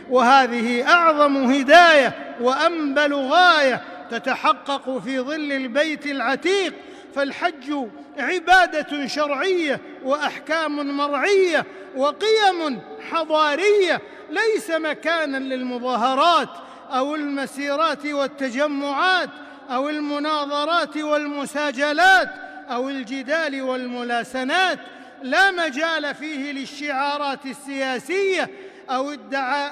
وهذه أعظم هداية وأنبل غاية تتحقق في ظل البيت العتيق. فالحج عبادة شرعية وأحكام مرعية وقيم حضارية، ليس مكانا للمظاهرات أو المسيرات والتجمعات أو المناظرات والمساجلات أو الجدال والملاسنات. لا مجال فيه للشعارات السياسية أو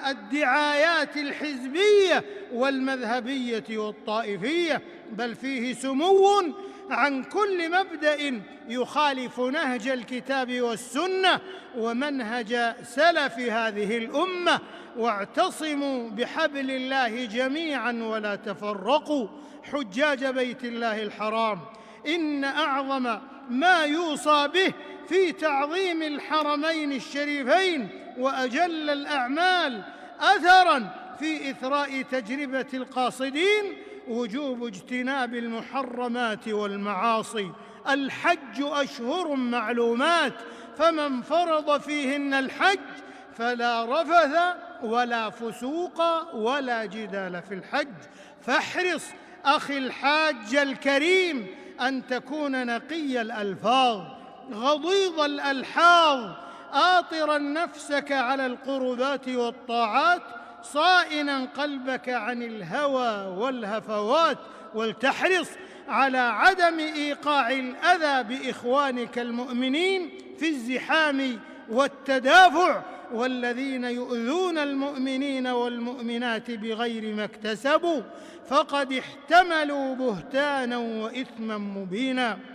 الدعايات الحزبية والمذهبية والطائفية، بل فيه سمو عن كل مبدأ يخالف نهج الكتاب والسنة ومنهج سلف هذه الأمة. واعتصموا بحبل الله جميعا ولا تفرقوا. حجاج بيت الله الحرام، إن أعظم ما يوصى به في تعظيم الحرمين الشريفين وأجل الأعمال أثراً في إثراء تجربة القاصدين وجوب اجتناب المحرمات والمعاصي. الحج أشهر معلومات، فمن فرض فيهن الحج فلا رفث ولا فسوق ولا جدال في الحج. فاحرص أخي الحاج الكريم أن تكون نقي الألفاظ غضيض الألحاظ، آطرا نفسك على القربات والطاعات، صائنا قلبك عن الهوى والهفوات. ولتحرص على عدم إيقاع الأذى بإخوانك المؤمنين في الزحام والتدافع، والذين يؤذون المؤمنين والمؤمنات بغير ما اكتسبوا فقد احتملوا بهتانا وإثما مبينا.